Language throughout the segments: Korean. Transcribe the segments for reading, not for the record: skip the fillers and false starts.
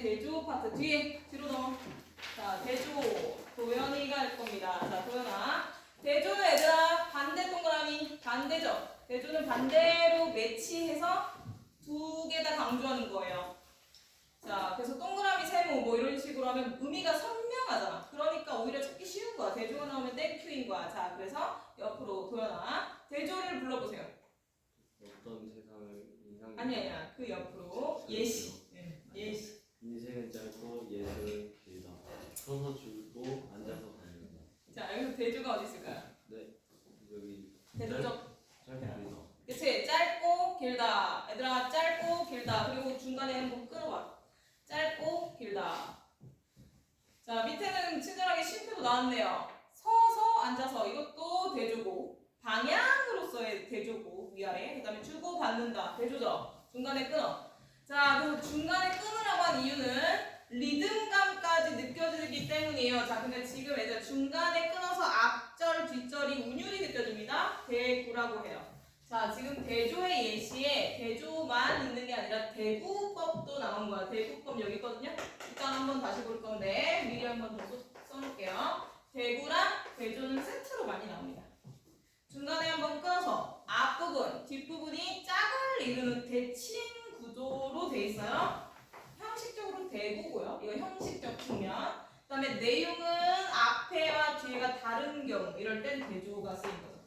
다음에 대조 파트 뒤로 넘어. 자, 대조 도연이가 할 겁니다. 자, 도연아. 대조는 얘들아 반대 동그라미 반대죠. 대조는 반대로 매치해서 두 개 다 강조하는 거예요. 자, 그래서 동그라미 세모 뭐 이런 식으로 하면 의미가 선명하잖아. 그러니까 오히려 찾기 쉬운 거야. 대조가 나오면 땡큐인 거야. 자, 그래서 옆으로 도연아 대조를 불러보세요. 어떤 세상을 인상. 아니야. 그 옆으로 예시. 예시. 인생은 짧고 예술은 길다. 서서 죽고 앉아서 가는 거. 자, 여기서 대조가 어디 있을까요? 네, 여기 대조적. 짧고 길다. 그치? 짧고 길다. 얘들아 짧고 길다. 그리고 중간에 한번 끊어봐. 짧고 길다. 자, 밑에는 친절하게 쉼표도 나왔네요. 서서 앉아서 이것도 대조고 방향으로서의 대조고 위아래. 그 다음에 주고 받는다. 대조죠. 중간에 끊어. 자, 그래서 중간에 끊으라고 한 이유는 리듬감까지 느껴지기 때문이에요. 자, 근데 지금 얘들 중간에 끊어서 앞절 뒷절이 운율이 느껴집니다. 대구라고 해요. 자, 지금 대조의 예시에 대조만 있는 게 아니라 대구법도 나온 거야. 대구법 여기 있거든요. 일단 한번 다시 볼 건데 미리 한번 더 써놓을게요. 대구랑 대조는 세트로 많이 나옵니다. 중간에 한번 끊어서 앞부분, 뒷부분이 짝을 이루는 대칭 구조로 돼 있어요. 형식적으로 대구고요. 이거 형식적 측면. 그 다음에 내용은 앞에와 뒤에가 다른 경우 이럴 땐 대조가 쓰인 거죠.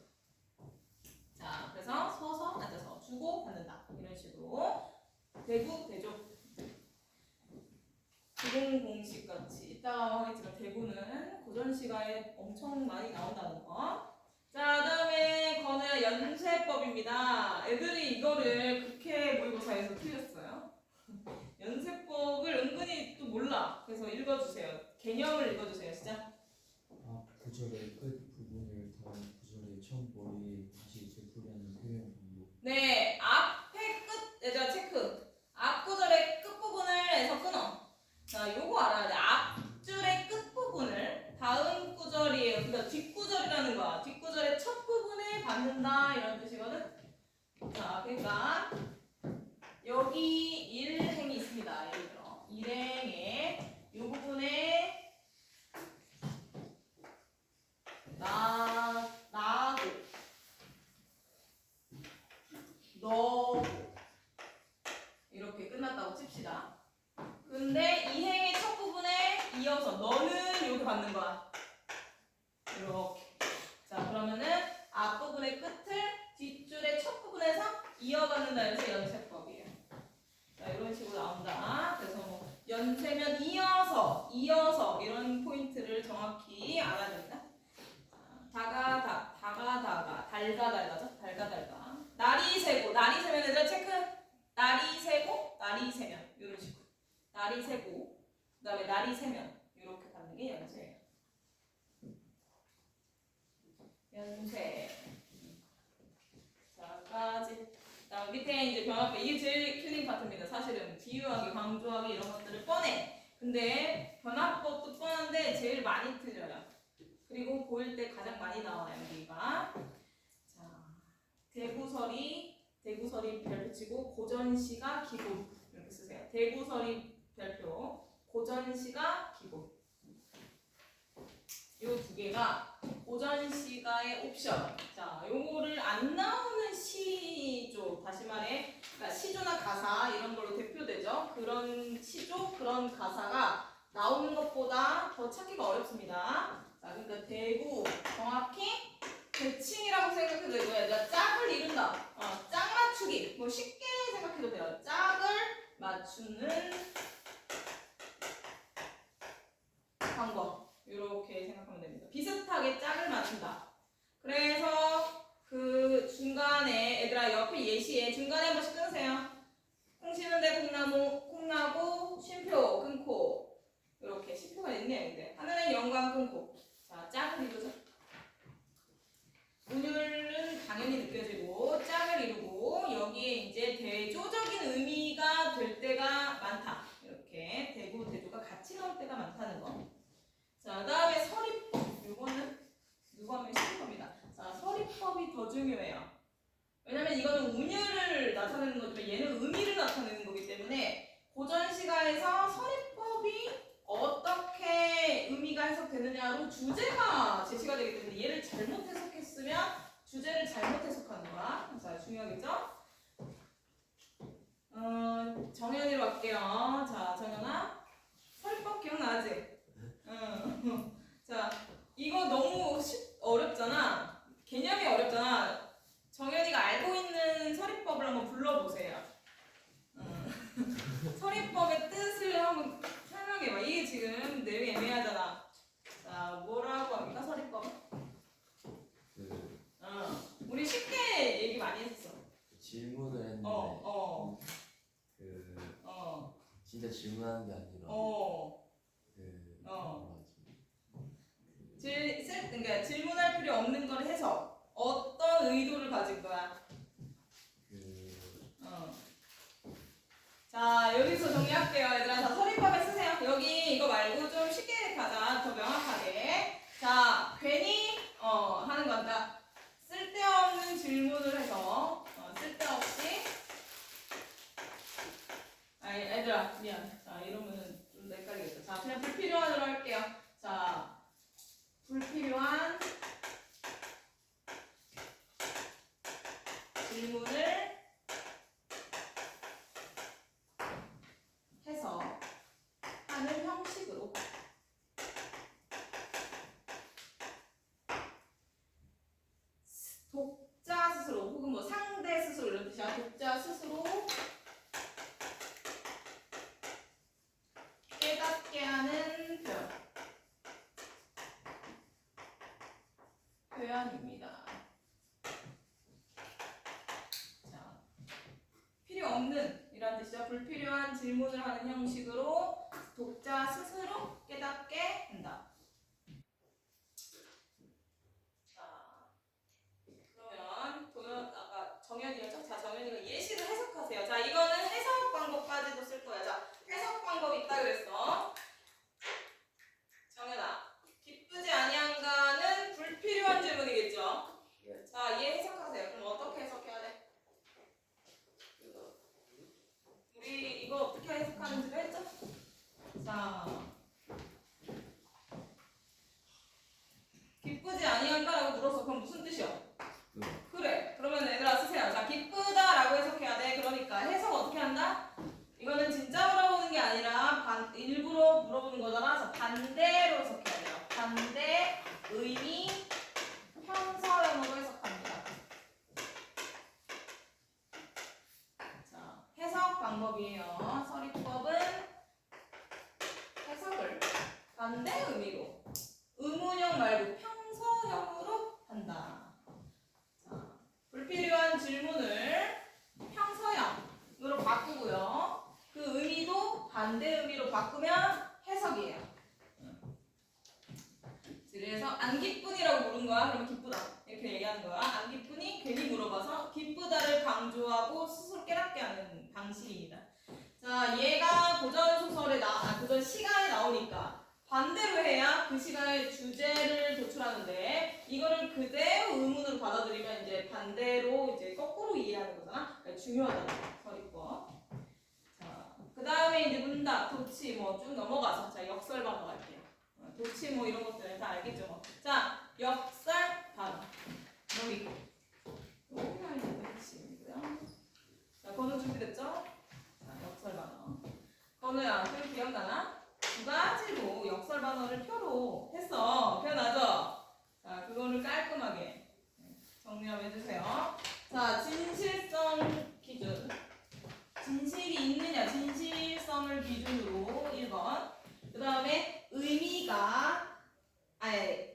자, 그래서 서서 앉아서 주고 받는다. 이런 식으로 대구, 대조. 기본 공식 같이 이따가 하겠지만 대구는 고전 시가에 엄청 많이 나온다는 거. 자, 그다음에 건우야 연세법입니다. 애들이 이거를 국회 모의고사에서 틀렸어요. 연세법을 은근히 또 몰라. 그래서 읽어주세요. 개념을 읽어주세요. 시작. 앞 구절의 끝 부분을 다음 구절의 첫 머리에 다시 되풀이하는 표현 방법. 네, 앞에 끝, 얘들아 체크. 앞 구절의 끝 부분을 해서 끊어. 자, 요거 알아야 돼. 앞줄의 끝 부분을 다음 구절이에요. 그러니까 뒷구절이라는 거야. 뒷구절의 첫 부분에 받는다 이런 뜻이거든. 자, 그러니까 여기 일행이 있습니다. 예를 들어 일행에 요 부분에 나고 너 이렇게 끝났다고 칩시다. 근데 이행의 첫 부분에 이어서 너는 이렇게 받는 거야. 이렇게. 자, 그러면은 앞부분의 끝을 뒷줄의 첫 부분에서 이어받는다 해서 연세법이에요. 자, 이런 식으로 나온다. 그래서 뭐 연세면 이어서 이런 포인트를 정확히 알아야 됩니다. 달가죠. 달가. 날이 세고, 날이 세면 얘들아 체크. 날이 세고, 날이 세면 이런 식으로. 날이 세고, 그 다음에 날이 세면 이렇게 받는 게 연세예요. 연세. 자까지. 자, 밑에 이제 변화표. 이게 제일 킬링 파트입니다. 사실은 비유하기, 강조하기 이런 것들을 뻔해. 근데 변화법도 뻔한데 제일 많이 틀려요. 그리고 보일 때 가장 많이 나와요. 여기가. 자, 대구설이 별표치고 고전시가 기본 이렇게 쓰세요. 대구설이 별표, 고전시가 기본. 요 두 개가 고전시가의 옵션. 자, 요거를 안 나오는 시조, 다시 말해, 그러니까 시조나 가사 이런 걸로 대표되죠. 그런 시조, 그런 가사가 나오는 것보다 더 찾기가 어렵습니다. 자, 그러니까 대구 정확히 대칭이라고 생각해도 되고요. 얘들아 짝을 이룬다. 짝 맞추기. 뭐 쉽게 생각해도 돼요. 짝을 맞추는 방법. 이렇게 생각하면 됩니다. 비슷하게 짝을 맞춘다. 그래서 그 중간에 얘들아 옆에 예시에 중간에 한 번씩 끊으세요. 콩 심는데 콩나고 쉼표 끊고 이렇게 쉼표가 있네요. 근데 하늘엔 영광 끊고. 자, 짝을 이루죠. 운율은 당연히 느껴지고 짝을 이루고 여기에 이제 대조적인 의미가 될 때가 많다. 이렇게 대구, 대조가 같이 나올 때가 많다는 거. 자, 다음에 서리법. 요거는 누구 하면 쉬운 겁니다. 자, 서리법이 더 중요해요. 왜냐면 이거는 운율을 나타내는 거지만 얘는 의미를 나타내는 거기 때문에 고전 시가에서 서리법이 어떻게 의미가 해석되느냐로 주제가 제시가 되기 때문에 얘를 잘못 해석했으면 주제를 잘못 해석하는 거야. 자, 중요하겠죠? 정연이로 갈게요. 자, 정연아. 서리법 기억나지? 자, 이거 너무 어렵잖아. 개념이 어렵잖아. 정연이가 알고 있는 서리법을 한번 불러보세요. 서리법의 뜻을 한번 설명해봐. 이게 지금 내용이 애매하잖아. 자, 뭐라고 합니까? 서리법? 우리 쉽게 얘기 많이 했어. 질문을 했는데 진짜 질문하는 게 아니라 그러니까 질문할 필요 없는 걸 해서 어떤 의도를 가진 거야? 자, 여기서 정리할게요, 얘들아. 자, 서리법에 쓰세요. 여기 이거 말고 좀 쉽게 가자. 더 명확하게. 자, 괜히 하는 건다. 쓸데없는 질문을 해서 쓸데없이 얘들아 미안. 자, 이러면은 좀 헷갈리겠다. 자, 그냥 불필요한으로 할게요. 자, 불필요한 질문을 해서 하는 형식으로 독자 스스로 혹은 뭐 상대 스스로 이런 뜻이야. 독자 스스로 깨닫게 하는 표현입니다. 자, 필요 없는 이란 뜻이죠. 불필요한 질문을 하는 형식으로 독자 스스로 깨닫게 한다. 자, 그러면 아까 정연이었죠? 자, 정연이가 예시를 해석하세요. 자, 이거는 해석 방법까지도 쓸 거야. 자, 해석 방법 있다 그랬어. 정연아, 기쁘지 아니한가는 불필요한 질문이겠죠? 자, 얘 해석하세요. 그럼 어떻게 해석해야 돼? 우리 이거 어떻게 해석하는지도 했죠? 자, 기쁘지 아니한가라고 물었어. 그럼 무슨 뜻이야? 그래. 그러면 얘들아 쓰세요. 자, 기쁘다라고 해석해야 돼. 그러니까 해석 어떻게 한다? 이거는 진짜 물어보는 게 아니라 일부러 물어보는 거잖아. 자, 반대로 해석해야 돼요. 반대, 의미, 평서형으로 해석합니다. 자, 해석 방법이에요. 서리법은 해석을 반대 의미로 의문형 말고 평서형으로 한다. 자, 불필요한 질문을 평서형으로 바꾸고요. 그 의미도 반대 의미로 바꾸면 해석이에요. 그래서 안 기쁘니라고 물은 거야. 그러면 기쁘다 이렇게 얘기하는 거야. 안 기쁘니 괜히 물어봐서 기쁘다를 강조하고 스스로 깨닫게 하는 방식입니다. 자, 얘가 고전 소설에 고전 시가에 나오니까 반대로 해야 그 시간의 주제를 도출하는데 이거를 그대로 의문으로 받아들이면 이제 반대로 이제 거꾸로 이해하는 거잖아. 그러니까 중요하다. 서리법. 자, 그 다음에 이제 문답, 도치 뭐 쭉 넘어가서 자 역설 반어 갈게요. 도치 뭐 이런 것들 다 알겠죠? 뭐. 자, 역설 반어 여기 여기가 이제 핵심이고요. 자, 건우 준비됐죠? 자, 역설 반어. 건우야, 그 기억나나? 두 가지로 역설 반어를 표로 했어. 기억나죠? 자, 그거를 깔끔하게 정리 한번 해주세요. 자, 진실성 기준. 진실이 있느냐, 진실성을 기준으로 1번. 그 다음에 의미가,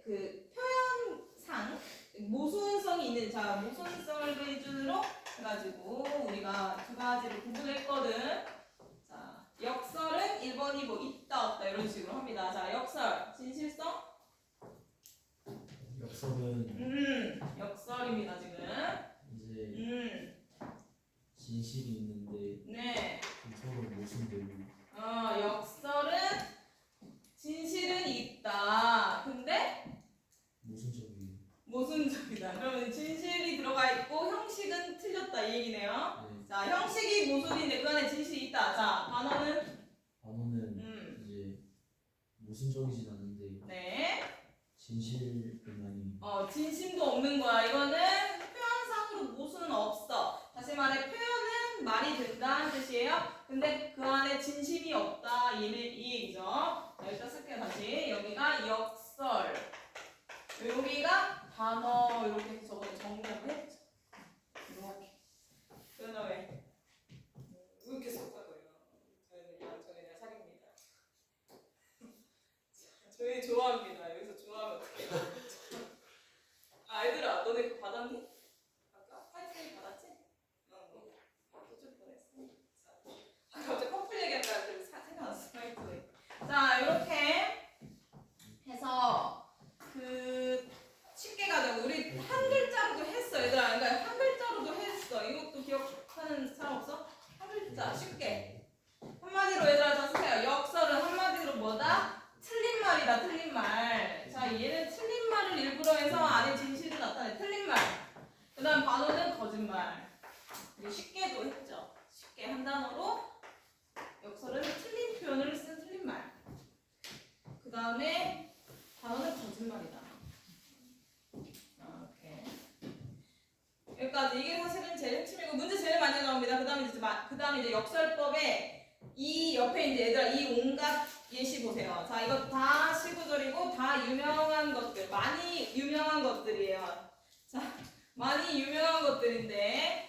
그 표현상 모순성이 있는, 자, 모순성을 기준으로 해가지고 우리가 두 가지를 구분했거든. 자, 역설은 1번이 뭐 있다 없다 이런 식으로 합니다. 자, 역설, 진실성? 역설은 역설입니다 지금. 이제 진실이 있는데 네. 서로 모순되고 역설은 진실은 있다. 근데 모순적인 모순적이다. 그러면 진실이 들어가 있고 형식은 틀렸다 이 얘기네요. 자, 형식이 모순인데 그 안에 진실이 있다. 자, 단어는 이제 모순적이진 않은데 네. 진실은 아니. 진심도 없는 거야. 이거는 표현상으로 모순은 없어. 다시 말해 표현은 말이 된다는 뜻이에요. 근데 그 안에 진심이 없다. 이 얘기죠. 자, 일단 쓸게요. 다시. 여기가 역설. 여기가 단어. 이렇게 적어서 정리를 했죠. 이렇게. 그 다음에 왜 이렇게 섞어요? 저희는 내가 사깁니다. 저희 좋아합니다. 여기서 좋아하면 어떡해요? 아, 얘들아, 너네 그거 받았니? 아까 화이트데이 받았지? 또줄 뻔했어. 자, 갑자기 커플 얘기하다가 생각났어. 화이트데이. 자, 이렇게 해서 쉽게 가자고. 우리 한 글자로도 했어, 얘들아. 그러니까 한 글자로도 했어. 이것도 기억하는 사람 없어? 한 글자, 쉽게. 한마디로 얘들아, 자, 쓰세요. 역설은 한마디로 뭐다? 틀린 말이다, 틀린 말. 자, 얘는 틀린 말을 일부러 해서 안에 진실을 나타내. 틀린 말. 그 다음 반어는 거짓말. 이게 쉽게도 했죠. 쉽게 한 단어로 역설은 틀린 표현을 쓴 틀린 말. 그 다음에 단어는 거짓말이다. 이렇게. 여기까지. 이게 사실은 제일 핵심이고 문제 제일 많이 나옵니다. 그 다음에 이제 역설법에 이 옆에 이제 얘들아 이 온갖 예시 보세요. 자, 이거 다 시구절이고 다 유명한 것들, 많이 유명한 것들이에요. 자, 많이 유명한 것들인데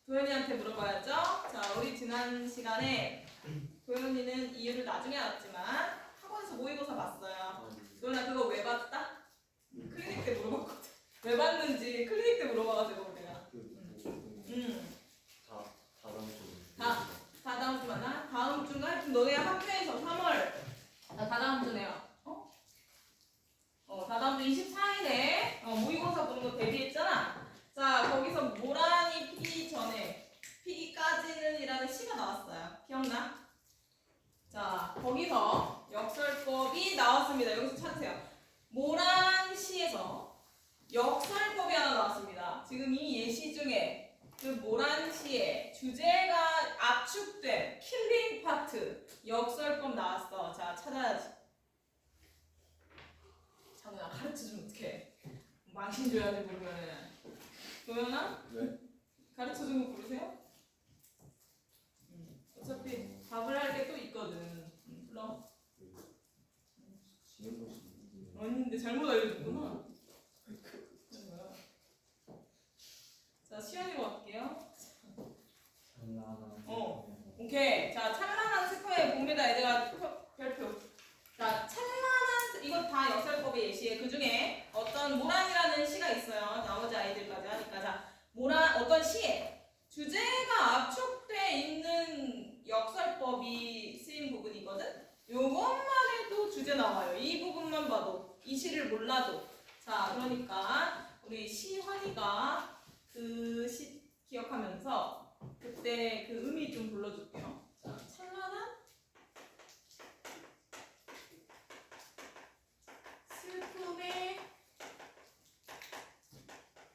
도현이한테 물어봐야죠. 자, 우리 지난 시간에 도현이는 이유를 나중에 알았지만 학원에서 모의고사 봤어요. 도현아 그거 왜 봤다? 클리닉 때 물어봤거든. 왜 봤는지 클리닉 때 물어봐가지고 내가. 다다음 주 만나? 다음 주인가? 하여튼 너네 학교에서 3월 다다음 주네요. 다다음 주 24일에 모의고사 보는 거 대비했잖아. 자, 거기서 모란이 피기 전에 피기까지는 이라는 시가 나왔어요. 기억나? 자, 거기서 역설법이 나왔습니다. 여기서 찾으세요. 모란 시에서 역설법이 하나 나왔습니다. 지금 이 예시 중에 그 모란 시의 주제가 압축된 킬링 파트 역설법 나왔어. 자, 찾아야지. 장우야 가르쳐주면 어떡해. 망신 줘야지 모르면은. 도현아? 네? 가르쳐준 거 모르세요? 어차피 답을 할 게 또 있거든. 불러. 아닌데 잘못 알려줬구나. 자, 시연이로 갈게요. 오케이. 자, 찬란한 스코어에 봅니다. 얘들아 별표. 자, 찬란한 이거 다 역설법의 예시에 그 중에 어떤 모란이라는 시가 있어요. 나머지 아이들까지 하니까. 자, 모란 어떤 시에 주제가 압축돼 있는 역설법이 쓰인 부분이거든. 요것만 해도 주제 나와요. 이 부분만 봐도 이 시를 몰라도. 자, 그러니까 우리 시환이가 그 시 기억하면서 그때 그 의미 좀 불러줄게요. 자, 찬란한 슬픔의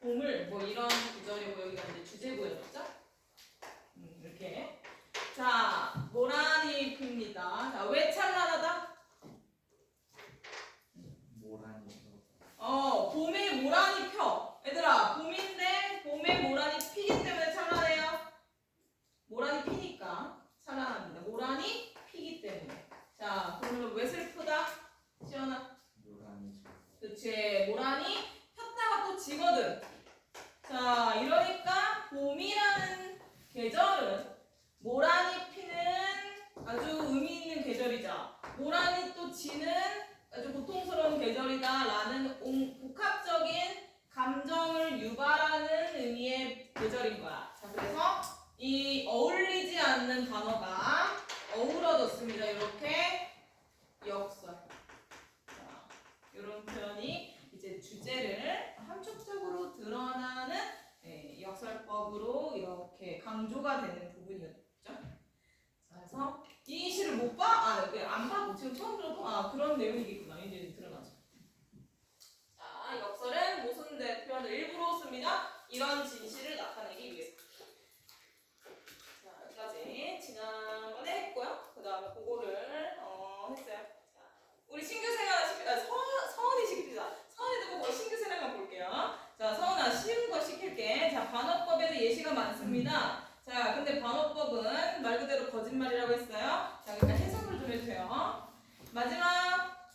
봄을 뭐 이런 구절이고 여기가 이제 주제구였죠? 이렇게. 자, 모란이 핍니다. 자, 왜 찬란하다? 봄에 모란이 펴. 얘들아, 봄인데 봄에 모란이 피기 때문에 찬란해요. 모란이 피니까 찬란합니다. 모란이 피기 때문에. 자, 그러면 왜 슬프다? 시연아. 그치, 모란이 폈다가 또 지거든. 자, 이러니까 봄이라는 계절은 모란이 피는 아주 의미 있는 계절이죠. 모란이 또 지는 아주 고통스러운 계절이다 라는 복합적인 감정을 유발하는 의미의 계절인 거야. 자, 그래서 이 어울리지 않는 단어가 어우러졌습니다. 이렇게 역설. 자, 이런 표현이 이제 주제를 함축적으로 드러나는 역설법으로 이렇게 강조가 되는 부분이었죠. 자, 그래서 이 시를 못 봐? 안 봐? 지금 처음 들어도? 그런 내용이겠구나. 이제 드러나죠. 자, 역설은 모순된 표현을 일부러 씁니다. 이런 진실을 나타내기 위해서. 문제가 많습니다. 자, 근데 반어법은 말 그대로 거짓말이라고 했어요. 자, 그러니까 해석을 좀 해주세요. 마지막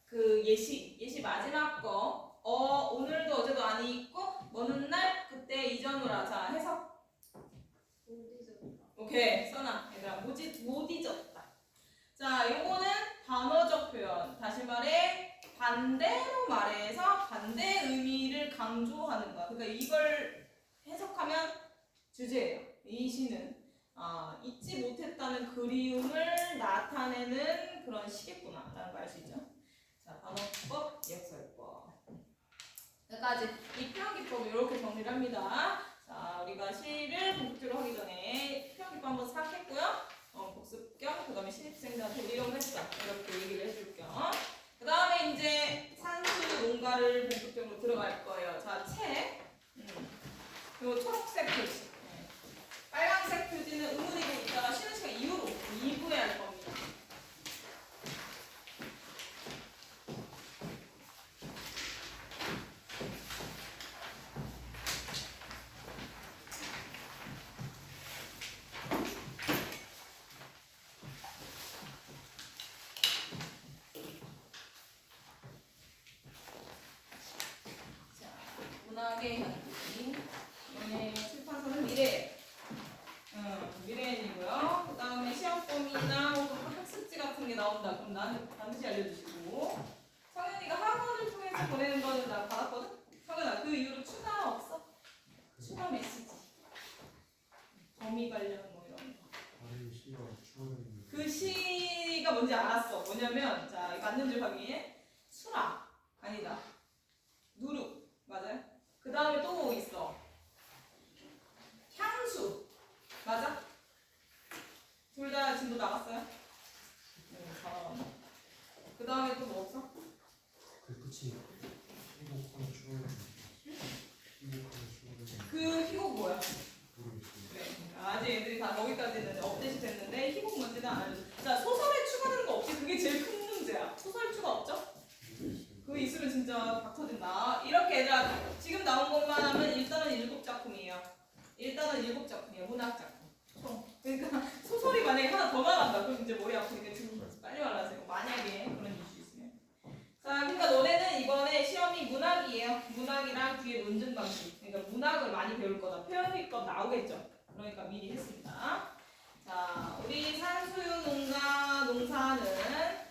그 예시 마지막 거. 오늘도 어제도 아니 있고 뭐는 날 그때 이전으로. 자, 해석. 오케이, 써놔. 얘들아, 못 잊었다. 자, 요거는 반어적 표현. 다시 말해 반대로 말해서 반대 의미를 강조하는 거야. 그러니까 이걸 해석하면 주제예요. 이 시는 잊지 못했다는 그리움을 나타내는 그런 시겠구나 라는 거 알 수 있죠. 자, 반어법, 역설법 여기까지. 이 표현기법을 이렇게 정리를 합니다. 자, 우리가 시를 본격적으로 하기 전에 표현기법 한번 싹 했고요. 복습 겸 그다음에 신입생들한테 이런 했어. 이렇게 얘기를 해줄 겸. 그 다음에 이제 산수 농가를 본격적으로 들어갈 거예요. 자, 책. 그리고 초록색 표지. 빨간색 표지는 의문이고 있다가 쉬는 시간 이후로 2부에 할 겁니다. 문학의 향기. 이번에 출판사는 미래인이고요. 그 다음에 시험범위나 혹은 학습지 같은 게 나온다. 그럼 나는 반드시 알려주시고. 성현이가 학원을 통해서 보내는 거는 나 받았거든? 성현아, 그 이후로 추가 없어? 추가 메시지. 범위 관련 뭐 이런 거. 그 시가 뭔지 알았어. 뭐냐면, 자, 맞는 줄 확인해. 수락. 아니다. 누룩. 맞아요? 그 다음에 또 뭐 있어? 향수. 맞아? 둘 다 진도 나갔어요? 그 다음에 또 뭐 없어? 그 끝이 행복한 추억을 그 희곡 뭐야? 모르겠어요. 그래. 아직 애들이 다 거기까지는 업데이트 됐는데 희곡 뭔지는 안 알려줘. 자, 소설에 추가되는 거 없지? 그게 제일 큰 문제야. 소설 추가 없죠? 그 있으면 진짜 박 터진다. 이렇게 얘들아, 지금 나온 것만 하면 일단은 7작품이에요. 문학 작품. 총. 그러니까 소설이 만약에 하나 더 나간다. 그럼 이제 머리 아프니까 지금 빨리 말하세요. 만약에 그런 이슈 있으면. 자, 그러니까 너네는 이번에 시험이 문학이에요. 문학이랑 뒤에 논증 방식. 그러니까 문학을 많이 배울 거다. 표현기법 나오겠죠. 그러니까 미리 했습니다. 자, 우리 산수유농가 농사는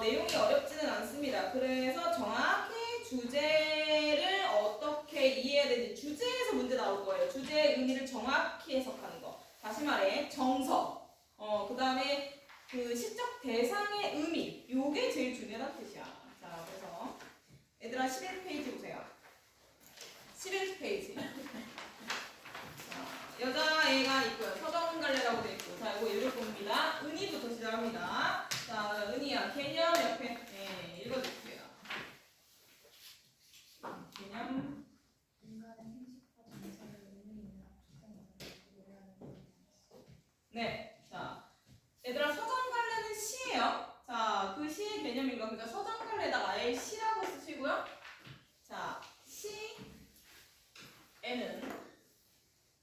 내용이 어렵지는 않습니다. 그래서 정확히 주제를 어떻게 이해해야 되는지 주제에서 문제 나올 거예요. 주제의 의미를 정확히 해석하는 거. 다시 말해 정서. 그 다음에 그 시적 대상의 의미. 요게 제일 중요하다는 뜻이야. 자, 그래서 얘들아 11페이지 보세요. 11페이지. 여자애가 있고요. 서정갈래라고 돼 있고. 자, 이거 읽을 겁니다. 은희부터 시작합니다. 자, 은희야, 개념 옆에 읽어줄게요. 개념. 네, 자, 얘들아 서정갈래는 시예요. 자, 그 시의 개념인가? 그러니까 서정갈래에다가 아예 시라고 쓰시고요. 자, 시에는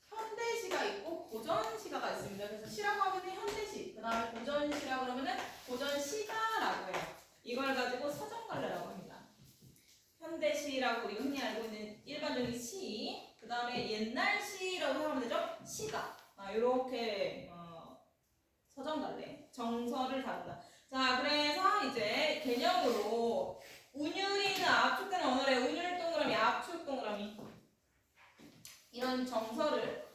현대시가 있고 고전시가가 있습니다. 그래서 시라고 하면 현대시, 그 다음에 고전시라고 그러면 고전시가라고 해요. 이걸 가지고 서정갈래라고 합니다. 현대시라고 우리가 흔히 알고 있는 일반적인 시, 그 다음에 옛날 시라고 생각하면 되죠? 시가. 이렇게 서정갈래 정서를 다룬다. 자, 그래서 이제 개념으로 운율이는 압축된 언어래. 운율 동그라미, 압축 동그라미. 이런 정서를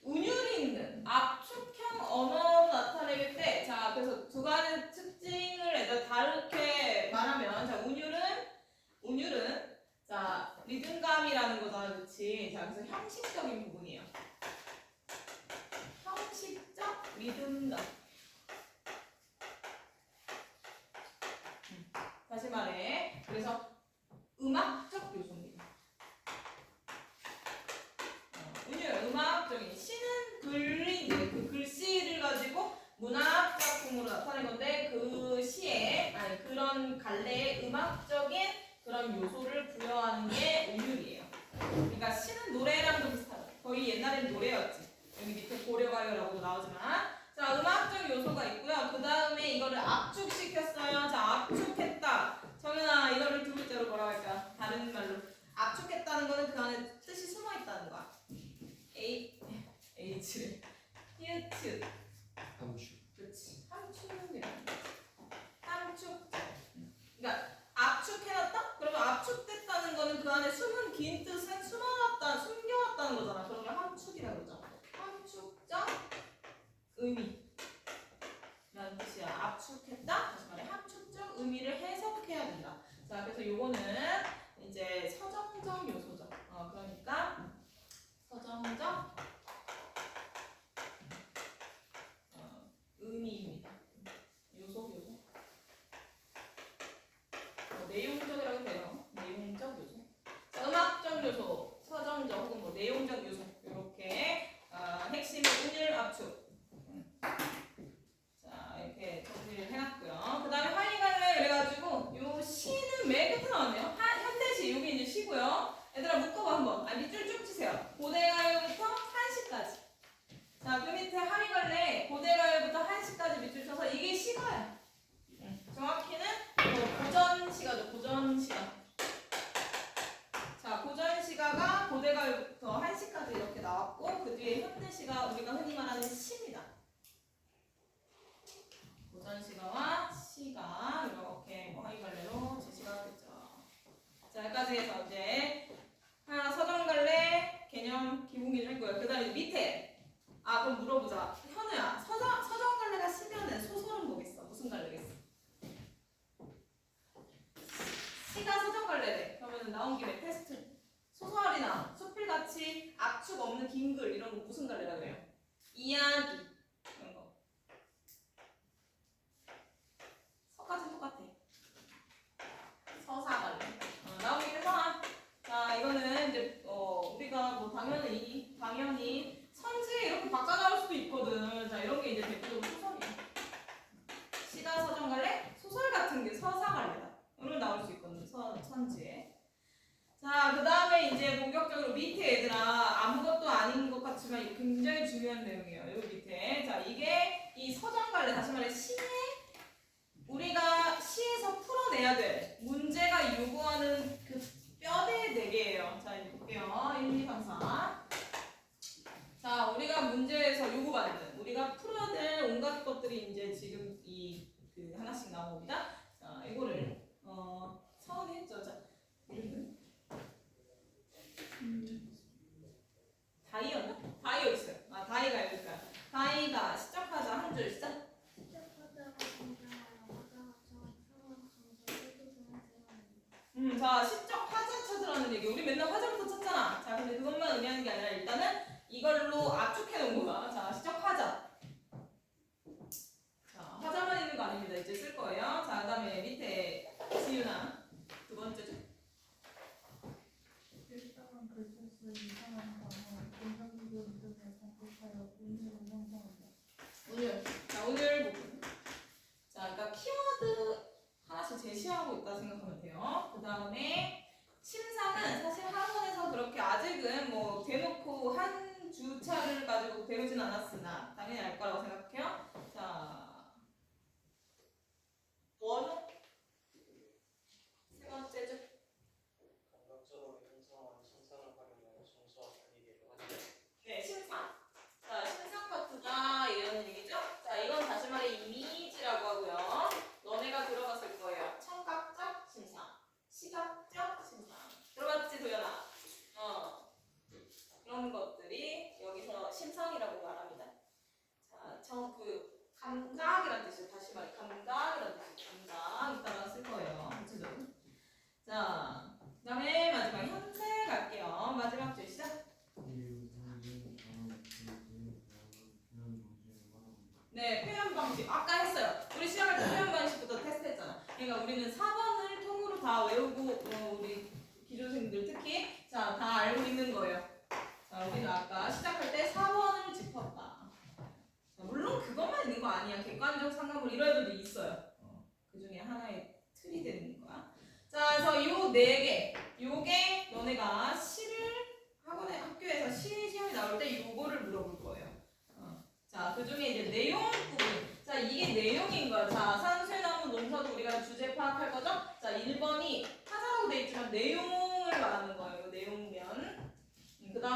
운율이 있는 압축형 언어로 나타내길 때, 자, 그래서 두 가지 특징을 애들 다르게 말하면, 자, 운율은 자, 리듬감이라는 거잖아, 그렇지? 자, 그래서 형식적인 부분이에요. 형식적 리듬감. 다시 말해. 그래서 음악적 요소입니다. 운율, 음악적인. 시는 글인데 그 글씨를 가지고 문학 작품으로 나타낸 건데 그 시에, 아니 그런 갈래의 음악적인 그런 요소를 부여하는 게 운율이에요. 그러니까 시는 노래랑도 비슷하다. 거의 옛날에는 노래 있다는 거는 그 안에 뜻이 숨어 있다는 거야. H를 히읗 함축. 그렇지. 함축이라는 거지. 함축. 그러니까 압축해놨다? 그러면 압축됐다는 거는 그 안에 숨은 긴 뜻은 숨겨놨다는 거잖아. 그러면 함축이라고 그러죠. 함축적 의미. 라는 뜻이야. 압축했다? 다시 말해 함축적 의미를 해석해야 된다. 자, 그래서 요거는 이제 서정적 요소죠. 그러니까 서정적 의미입니다. 요소. 내용적이라고 돼요. 내용적 요소. 자, 음악적 요소, 서정적 혹은 뭐 내용적 요소 이렇게 핵심의 은일 압축. 자, 이렇게 정리를 해놨고요. 그 다음에 하이갈래 그래가지고 요 시는 맨 끝에 나왔네요. 현대시 여기 이제 시고요. 얘들아 묶어봐 한번. 밑줄 쭉 치세요. 고대가요부터 한시까지. 자, 그 밑에 하이갈래 고대가요부터 한시까지 밑줄 쳐서 이게 시가야. 정확히는 고전시가죠. 고전시가. 자, 고전시가가 고대가요부터 한시까지 이렇게 나왔고 그 뒤에 현대시가 우리가 흔히 말하는 시입니다. 고전시가와 시가 이렇게 하이갈래로 제시가 됐죠. 자, 여기까지 해서 이제 서정갈래 개념 기본 기준 했고요. 그 다음에 밑에 그럼 물어보자. 현우야, 서정갈래가 시면은 소설은 뭐겠어? 무슨 갈래겠어? 시가 서정갈래래. 그러면 나온 김에 테스트. 소설이나 수필같이 압축 없는 긴 글 이런 거 무슨 갈래라 그래요? 이야기 이런 거. 서까지 똑같아. 서사갈래. 나온 김에 서사. 자, 이거는 이제 우리가 뭐 당연히 선지에 이렇게 바꿔 나올 수도 있거든. 자, 이런 게 이제 대표적으로 소설이야. 시가 서정갈래? 소설 같은 게 서사갈래다. 이런 나올 수 있거든. 선지에. 자, 그 다음에 이제 본격적으로 밑에 얘들아 아무것도 아닌 것 같지만 이게 굉장히 중요한 내용이에요. 여기 밑에. 자, 이게 이 서정갈래 다시 말해 시에 우리가 시에서 풀어내야 될 문제가 요구하는 그 뼈대 4개예요. 자, 이제 볼게요. 1, 2, 3, 4. 자, 우리가 문제에서 요구받는 우리가 풀어야 될 온갖 것들이 이제 지금 그 하나씩 나온 겁니다. 자, 이거를 서은이 했죠. 자, 이름은 다이였나? 다이 있어요. 다이가 여기까지. 다이가 시작하자 한 줄 시작. 자, 시적 화자 찾으라는 얘기. 우리 맨날 화자부터 찾잖아. 자, 근데 그것만 의미하는 게 아니라 일단은 이걸로 압축해 놓은 거야. 자, 시적 화자. 자, 화자만 있는 거 아닙니다. 이제 쓸 거예요. 자, 그다음에 밑에 지윤아 두 번째죠. 일정한 글자수 이상한 단어, 인상적인 뜻을 반복하여 운율을 형성한다. 오늘. 자, 오늘 부분. 자, 그러니까 키워드 하나씩 제시하고 있다 생각하면 돼요. 그 다음에 침상은 사실 학원에서 그렇게 아직은 뭐 대놓고 한 주차를 가지고 배우진 않았으나 당연히 알 거라고 생각해요. 자, 원우 세 번째죠. 감각적으로 형성한 신상을 활용하여 정수와 다니기를 하죠. 네, 신상. 자, 신상 파트다 이런 얘기죠. 자, 이건 다시 말해 이미지라고 하고요. 너네가 들어봤을 거예요. 청각적 신상, 시각적 신상. 들어봤지, 도연아? 그런 것들이 여기서 신상이라고 말합니다. 자,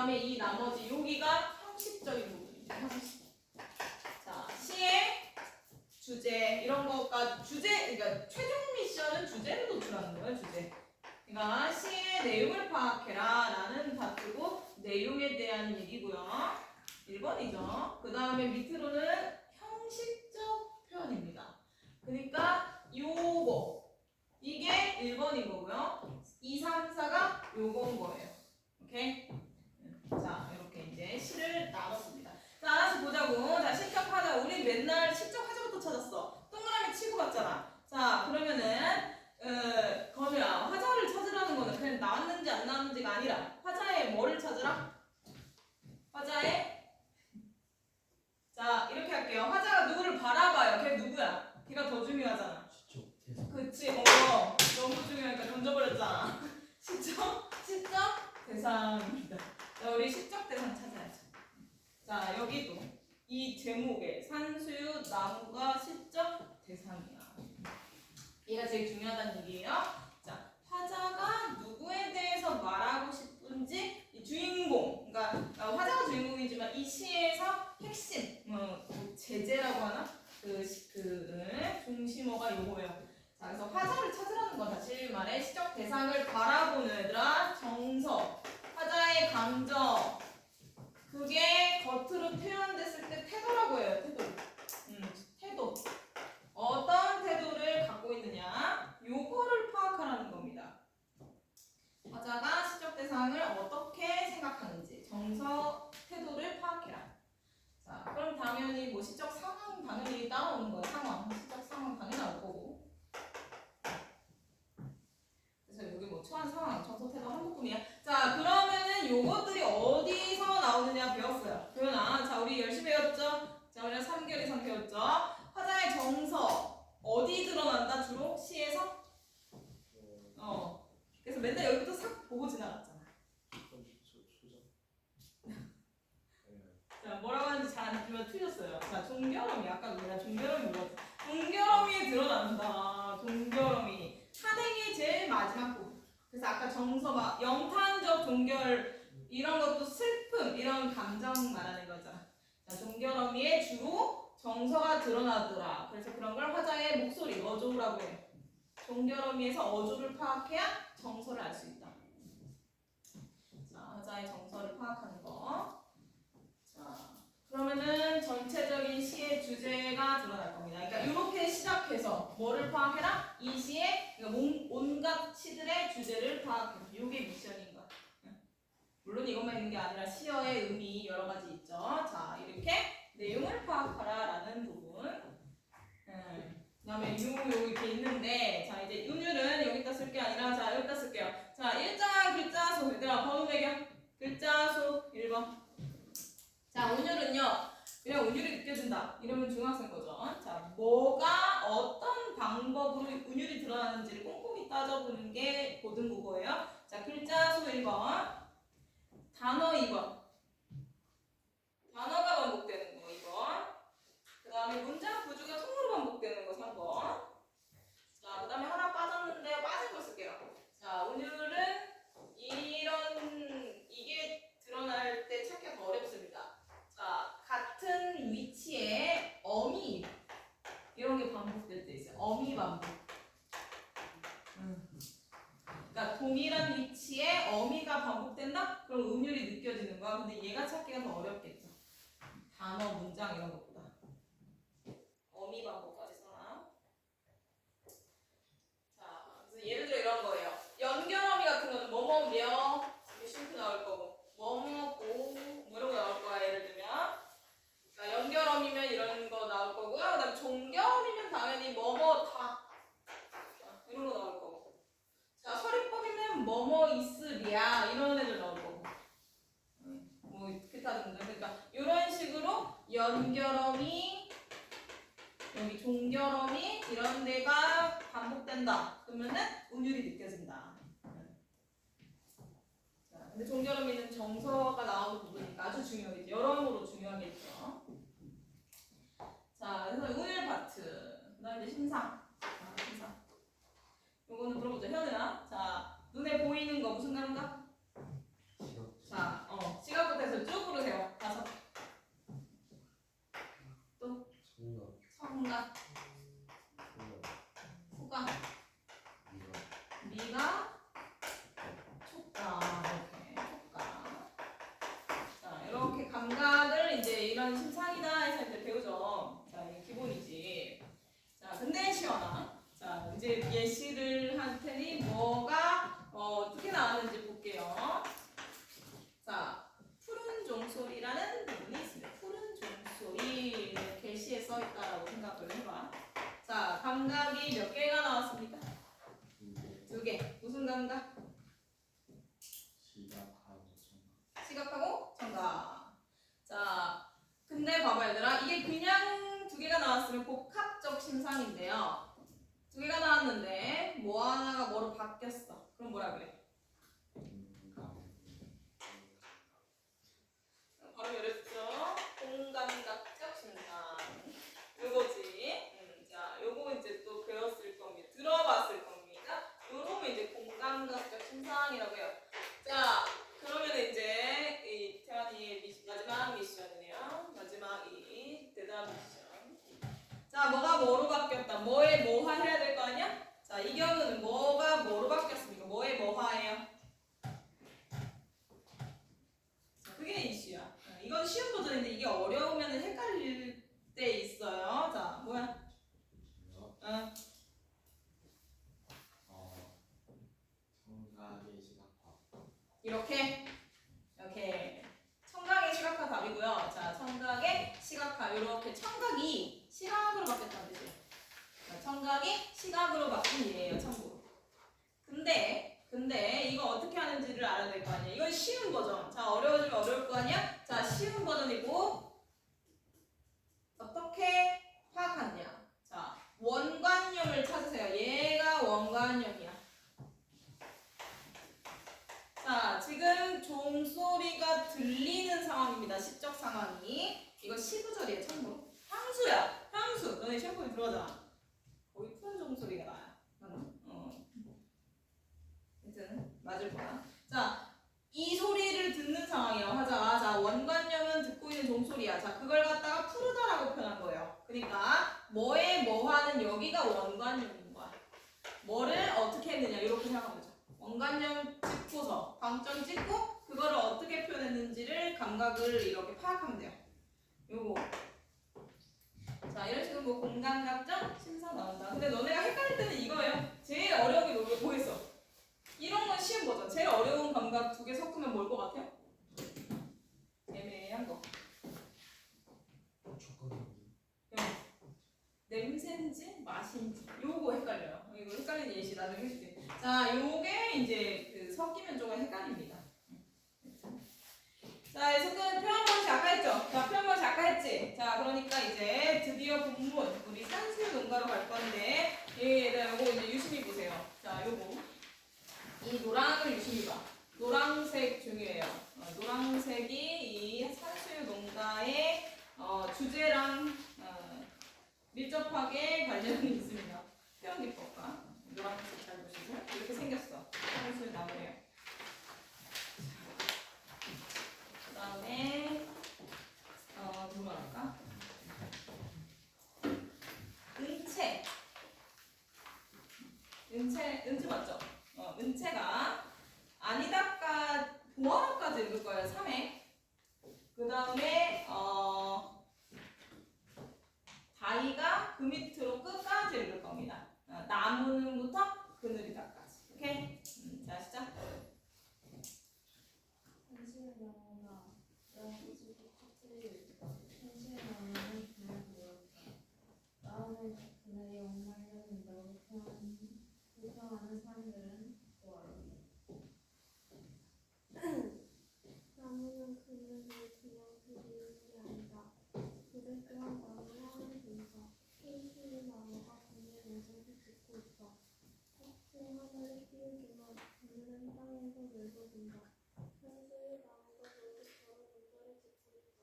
다음에 이 나머지 여기가 형식적인 부분입니다. 형식. 자, 시의 주제 이런 것까지 주제 그러니까 최종 미션은 주제를 도출하는 거예요. 주제. 그러니까 시의 내용을 파악해라라는 파트고 내용에 대한 얘기고요. 1번이죠. 그 다음에 밑으로는 형식적 표현입니다. 그러니까 요거 이게 1번인 거고요. 2, 3, 4가 요건 거예요. 오케이? 자, 이렇게 이제 시를 나눴습니다. 자, 하나씩 보자고. 자, 실격하자. 우리 맨날 실격하자부터 찾았어. 동그라미 치고 갔잖아. 자, 그러면은 거미야, 화자를 찾으라는 거는 그냥 나왔는지 안 나왔는지가 아니라 화자의 뭐를 찾으라? 화자의 자, 이렇게 할게요. 화자가 누구를 바라봐요. 걔 누구야? 걔가 더 중요하잖아. 시적 대상. 그치, 너무 중요하니까 던져버렸잖아. 시적 대상입니다. 자, 우리 시적 대상 찾아야죠. 자, 여기도 이 제목에 산수유 나무가 시적 대상이야. 얘가 제일 중요하다는 얘기예요. 자, 화자가 누구에 대해서 말하고 싶은지 이 주인공, 그러니까 화자가 주인공이지만 이 시에서 핵심, 제재라고 하나? 중심어가 요거예요. 자, 그래서 화자를 찾으라는 건 사실 말해 시적 대상을 바라보는 얘들아 정서, 화자의 감정, 그게 겉으로 표현됐을 때 태도라고 해요. 태도. 태도. 어떤 태도를 갖고 있느냐? 요거를 파악하라는 겁니다. 화자가 시적 대상을 어떻게 생각하는지 정서, 태도를 파악해라. 자, 그럼 당연히 뭐 시적 상황 당연히 따라오는 거예요. 상황, 시적 상황 당연히 나올 거고. 그래서 여기 뭐 처한 상황, 정서, 태도 한 묶음이야. 자, 그러면은 요것들이 어디서 나오느냐 배웠어요. 교연아, 자, 우리 열심히 배웠죠? 자, 우리가 3개월 이상 배웠죠? 화자의 정서 어디 드러난다 주로? 시에서? 그래서 맨날 여기부터 싹 보고 지나갔잖아. 자, 뭐라고 하는지 잘 안 들으면 틀렸어요. 자, 종결음이 아까 우리가 종결음이 물었죠. 종결음이 드러난다. 종결음이 하댕이 제일 마지막 부분. 그래서 아까 정서 막 영탄적 종결 이런 것도 슬픔 이런 감정 말하는 거잖아. 자, 종결음이 주로 정서가 드러나더라. 그래서 그런 걸 화자의 목소리 어조라고 해요. 종결어미에서 어조를 파악해야 정서를 알 수 있다. 자, 화자의 정서를 파악하는 거. 자, 그러면은 전체적인 시의 주제가 드러날 겁니다. 그러니까 이렇게 시작해서 뭐를 파악해라? 이 시의 그러니까 온갖 시들의 주제를 파악해라. 이게 미션인 거야. 물론 이것만 있는 게 아니라 시어의 의미 여러 가지 있죠. 자, 이렇게 내용을 파악하라라는 부분. 그 다음에 이렇게 있는데, 자, 이제 운율은 여기다 쓸 게 아니라, 자, 여기다 쓸게요. 자, 일정한 글자 수. 얘들아, 번호 매겨. 글자 수 1번. 자, 운율은요, 그냥 운율이 느껴진다. 이러면 중학생 거죠. 자, 뭐가 어떤 방법으로 운율이 드러나는지를 꼼꼼히 따져보는 게 고등국어예요. 자, 글자 수 1번. 단어 2번. 단어가 반복되는 거 2번. 그 다음에 문장 구조가 통으로 반복되는 거 3번. 자, 그 다음에 하나 빠졌는데 빠진 걸 쓸게요. 자, 운율은 이게 드러날 때 찾기가 더 어렵습니다. 자, 같은 위치에 어미 이런 게 반복될 때 있어요. 어미 반복. 그러니까 동일한 위치에 어미가 반복된다? 그럼 운율이 느껴지는 거야. 근데 얘가 찾기가 더 어렵겠죠. 단어, 문장 이런 것보다. 어미 반복까지 써놔. 자, 그래서 예를 들어 이런 거예요. 연결어미 같은 거는 뭐뭐며 이게 싱크 나올 거고 뭐뭐고 뭐 이런 거 나올 거야. 예를 들면 자, 연결어미면 이런 거 나올 거고요. 그다음 종결어미면 당연히 뭐뭐다 이런 거 나올 거고. 자, 서리법이면 뭐뭐 있으랴 이런 애들 나올 거고. 뭐 기타 등등. 그러니까 이런 식으로 연결어미 여기 종결어미 이런 데가 반복된다. 그러면은 운율이 느껴진다. 자, 근데 종결어미는 정서가 나오는 부분이니까 아주 중요하겠죠. 여러모로 중요하겠죠. 자, 그래서 운율 파트. 그다음에 이제 심상. 심상. 요거는 물어보자. 현우야. 자, 눈에 보이는 거 무슨 단어인가? 시각. 자, 시각 시각하고 청각. 자, 근데 봐봐 얘들아, 이게 그냥 두 개가 나왔으면 복합적 심상인데요. 두 개가 나왔는데 뭐 하나가 뭐로 바뀌었어. 그럼 뭐라 그래? 바로 어렵죠? 공감각적 심상. 요거지. 자, 요거 이제 또 배웠을 겁니다. 들어봤을 겁니다. 요놈은 이제 공감각적 심상이라고 해요. 자, 그러면 이제 이 태환이의 마지막 미션이네요. 마지막 이 대답 미션. 자, 뭐가 뭐로 바뀌었다. 뭐에 뭐화 해야 될 거 아니야? 자, 이 경우는 뭐가 뭐로 바뀌었습니까? 뭐에 뭐화예요? 그게 이슈야. 이건 쉬운 버전인데 이게 어려우면 헷갈릴 때 있어요. 자, 뭐야? 청각의 시각화. 이렇게 청각의 시각화 답이고요. 자, 청각의 시각화 이렇게 청각이 시각으로 바뀌었다는 뜻이에요. 자, 청각이 시각으로 바뀐 일이에요. 참고로. 근데 이거 어떻게 하는지를 알아야 될 거 아니야. 이건 쉬운 버전. 자, 어려워지면 어려울 거 아니야. 자, 쉬운 버전이고 어떻게 파악하냐. 자, 원관념을 찾으세요. 얘가 원관념이야. 자, 지금 종소리가 들리는 상황입니다. 시적 상황이. 이거 시구절이에요. 참고로. 향수야. 향수. 너네 시험범위 들어가잖아. 거기 푸른 종소리가 나야. 하여튼 맞을 거야. 자, 이 소리를 듣는 상황이에요. 하자. 자, 원관념은 듣고 있는 종소리야. 자, 그걸 갖다가 푸르다라고 표현한 거예요. 그러니까 뭐에 뭐 하는 여기가 원관념인 거야. 뭐를 어떻게 했느냐 이렇게 생각하면 되죠. 원관념 찍고서 방점 찍고 그거를 어떻게 표현했는지를 감각을 이렇게 파악하면 돼요. 요거. 자, 이런 식으로 뭐 공감각적 심사 나온다. 근데 너네가 헷갈릴 때는 이거예요. 제일 어려운 게 뭐 있어? 이런 건 쉬운 거죠. 제일 어려운 감각 두 개 섞으면 뭘 것 같아요? 애매한 거. 냄새인지 맛인지 요거 헷갈려요. 이거 헷갈리는 예시 나중에 해줄게. 자, 요게 이제 그 섞이면 조금 헷갈립니다. 자, 섞은 표현 방식 아까 했죠? 자, 표현 방식 아까 했지? 자, 그러니까 이제 드디어 본문 우리 산수 농가로 갈 건데 얘들아 요거 이제 유심히 보세요. 자, 요거 이 노랑을 유심히 봐. 노랑색 중요해요. 노랑색이 이 산수 농가의 주제랑 밀접하게 관련이 있습니다. 표현 기법과 노란색 잘 보시고 이렇게 생겼어. 산수 나무래요. 그 다음에 누가 할까? 은채 맞죠? 은채가 아니다까 보아라까지 읽을 거예요. 3회. 그 다음에 다이가 그 밑으로 끝까지 읽을 겁니다. 나무는부터 그늘이다까지. 오케이? 자, 시작. 현실의 영어가 여기지고 커트를 현실의 영어는 그날 보였다. 나오는 그날이 옥말렸는다고 불평하는 사람들은 보아라. 나무는 그늘을 그냥 그리는 게 아니다. 그를 또한 나무를 하는 분이다. 현실의 나무가 그늘의 모습을 짓고 있다. 꽃은 하늘에 피우지만 그늘은 땅에서 넓어진다. 현실의 나무가 너희처럼 문자를 짓고 있다.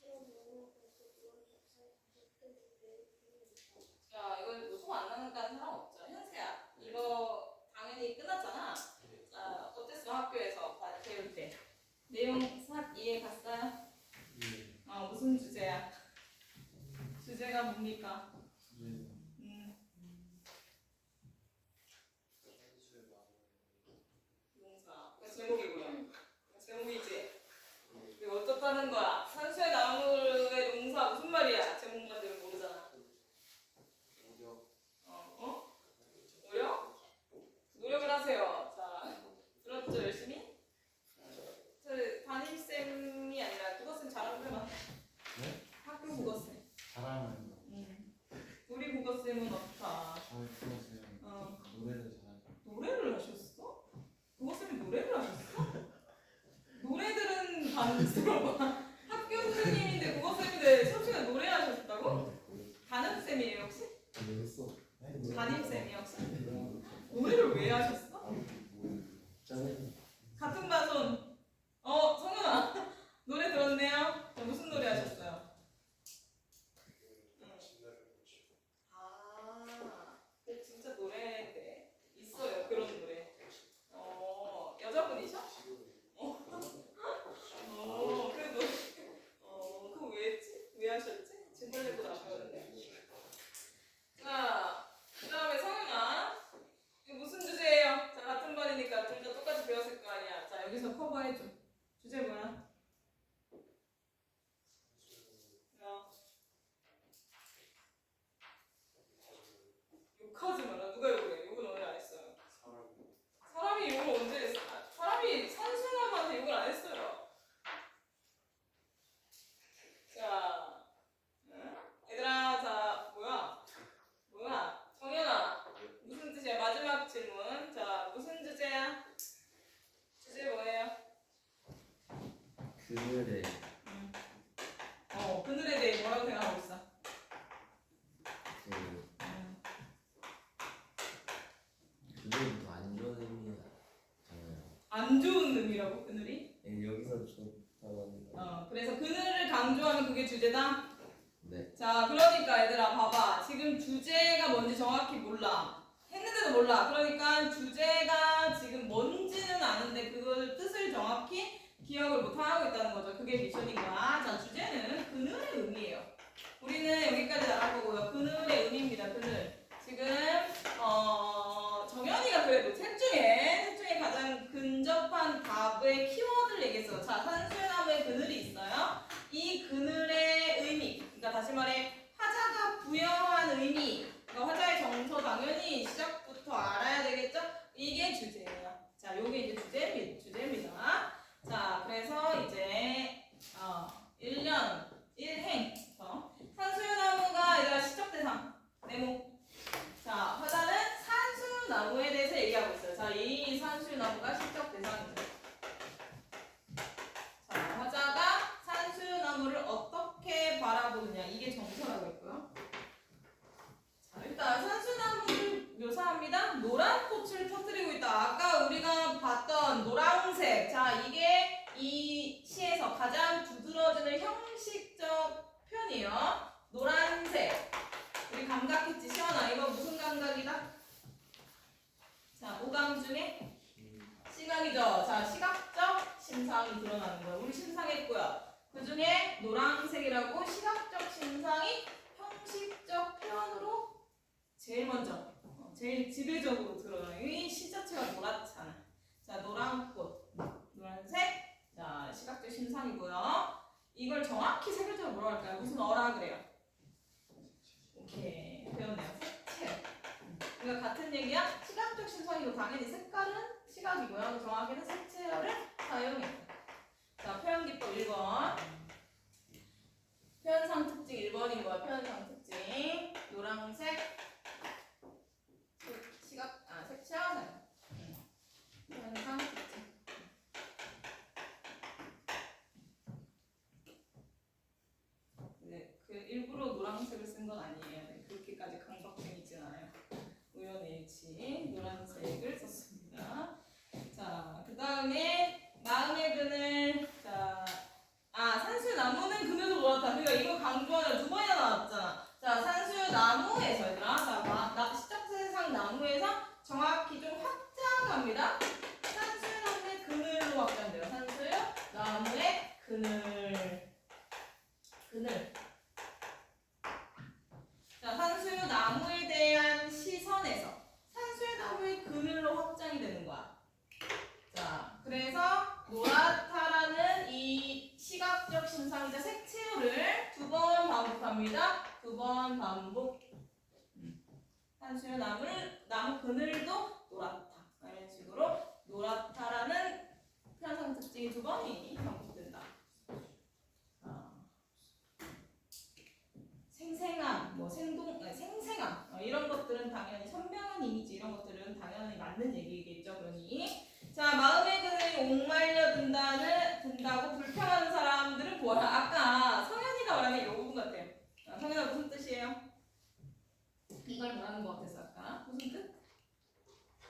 서로 모으는 것을 무언 작사에 다섯 개 문제를 피우겠다. 자, 이거 노송 안 나눈다는 사람 없죠? 현세야, 이거 당연히 끝났잖아. 자, 어땠어? 학교에서 배울 때 내용 싹 이해 갔어요? 무슨 주제야? 주제가 뭡니까? 용사. 그 제목이고요. 제목이지. 이거 어떻다는 거야? 산수의 나무의 용사 무슨 말이야? 제목만 들으면 모르잖아. 노력? 노력을 하세요. 자, 들었죠? 열심히? 저 담임쌤이 아니라 국어쌤 잘하고 해봐. 네? 학교 국어쌤. 잘하는 거. 당황스러워. 학교 선생님인데 국어 쌤인데 수업시간에 노래하셨다고? 담임 쌤이에요 혹시? 그랬어. 담임 쌤이 혹시? 노래를 왜 하셨어? 짠. 같은 반손. 성현아 노래 들었네요. 자, 무슨 노래 하셨어요? 그 진짜 노래인데 있어요 그런 노래. 여자분이셔? 그래도 그거 왜 했지? 왜 하셨지? 진발 내고 나가는데. 자, 그다음에 성윤아, 이거 무슨 주제예요? 자, 같은 반이니까 둘 다 똑같이 배웠을 거 아니야. 자, 여기서 커버해줘. 주제 뭐야? 욕하지 마라. 누가 욕을 해? 욕은 오늘 안 했어요. 사람이 욕을 언제 했어? 사람이 산수남한테 욕을 안 했어요. 자, 얘들아, 자, 뭐야? 정연아, 무슨 뜻이야? 마지막 질문. 자, 무슨 주제야? 주제 뭐예요? 그늘에 그늘에 대해 뭐라고 생각하고 있어? 그늘은 더 안 좋은 의미잖아요. 안 좋은 의미라고 그늘이? 네, 여기서 좋다고 합니다. 그래서 그늘을 강조하면 그게 주제다? 네. 자, 그러니까 얘들아 봐봐. 지금 주제가 뭔지 정확히 몰라. 했는데도 몰라. 그러니까 주제가 지금 뭔지는 아는데 그걸 뜻을 정확히 기억을 못하고 있다는 거죠. 그게 미션인 거야. 자, 주제는 그늘의 의미예요. 우리는 여기까지 알아보고요. 그늘의 의미입니다. 그늘. 지금 정연이가 그래도 셋 중에 가장 근접한 답의 키워드를 얘기했어요. 자, 산수유나무에 그늘이 있어요. 이 그늘의 의미, 그러니까 다시 말해 화자가 부여한 의미, 그러니까 화자의 정서 당연히 시작부터 알아야 되겠죠? 이게 주제예요. 자, 요게 이제 주제입니다. 자, 그래서 이제 1년 1행 산수유나무가 얘들아 시적 대상 네모. 자, 화자는 산수유나무에 대해서 얘기하고 있어요. 자, 이 산수유나무가 시적 대상이죠. 자, 화자가 산수유나무를 어떻게 바라보느냐, 이게 정서라고 했고요. 자, 일단 산수유나무를 묘사합니다. 노란 꽃을 터뜨리고 있다. 아까 우리가 봤던 노란색. 자, 이게 이 시에서 가장 두드러지는 형식적 표현이에요. 노란색. 우리 감각했지, 시원아. 이거 무슨 감각이다? 자, 오감 중에 시각이죠. 자, 시각적 심상이 드러나는 거예요. 우리 심상했고요. 그 중에 노란색이라고 시각적 심상이 형식적 표현으로 제일 먼저, 제일 지배적으로 드러나요. 이 시 자체가 노랗잖아. 자, 노란 꽃, 노란색. 자, 시각적 심상이고요. 이걸 정확히 세 글자로 뭐라고 할까요? 무슨 어라 그래요? 오케이, 배웠네요. 색채. 그러니까 같은 얘기야. 시각적 심상이고 당연히 색깔은 시각이고요. 정확히는 색채를 사용해요. 자, 표현기법 1번. 표현상 특징 1번인 거야. 표현상 특징. 노란색. 색채 하나요. 표현상 특징. 네, 그 일부러 노란색을 쓴 건 아니에요. 네, 그렇게까지 강박적이진 않아요. 우연일치 노란색을 썼습니다. 자, 그 다음에 마음의 그늘. 자, 산수유나무는 그늘도 노랗다. 그러니까 이거 강조하는 두 번이나 나왔잖아. 자, 산수유나무에서 얘들아, 자, 시적세상 나무에서 정확히 좀 확장합니다. 산수유나무의 그늘로 확장돼요. 산수유나무의 그늘. 자, 산수유나무에 대한 시선에서 산수유나무의 그늘로 확장이 되는 거야. 자, 그래서 노랗다라는 이 시각적 심상이자 색채를 두 번 반복합니다. 두 번 반복. 산수유나무 그늘도 노랗다. 이런 식으로 노랗다라는 표현상 특징이 두 번이 반복된다. 생생함, 생생함 이런 것들은 당연히 선명한 이미지 이런 것들은 당연히 맞는 얘기겠죠. 그러니 자, 마음의 그늘이 옥말려 든다고 불평하는 이걸 말하는 것 같았어 아까. 무슨 뜻?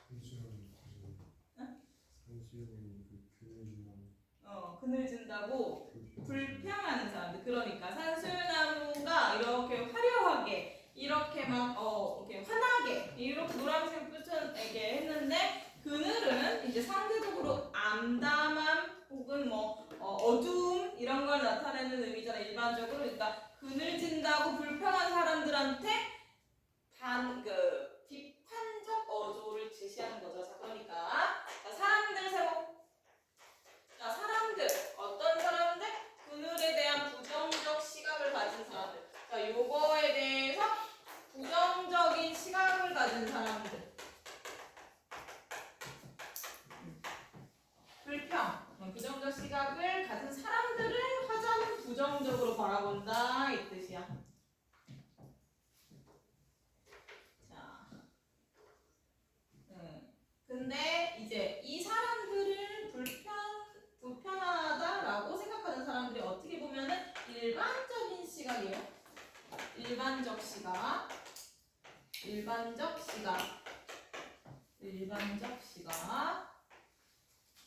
산수는 산수는 그 그늘이랑 그늘 진다고 불평하는 사람들. 그러니까 산수유나무가 이렇게 화려하게 이렇게 막 이렇게 환하게 이렇게 노란색 붙여게 했는데 그늘은 이제 상대적으로 암담함 혹은 뭐 어두움 이런 걸 나타내는 의미잖아 일반적으로. 그러니까 그늘 진다고 불평한 사람들한테 비판적 어조를 제시하는 거죠. 자, 그러니까 사람들 세모. 자, 사람들 어떤 사람들? 그늘에 대한 부정적 시각을 가진 사람들. 자, 요거에 대해서 부정적인 시각을 가진 사람들. 불평, 부정적 시각을 가진 사람들을 화자는 부정적으로 바라본다 이 뜻이야. 자, 근데 이제 이 사람들을 불편하다라고 생각하는 사람들이 어떻게 보면은 일반적인 시각이에요. 일반적 시각.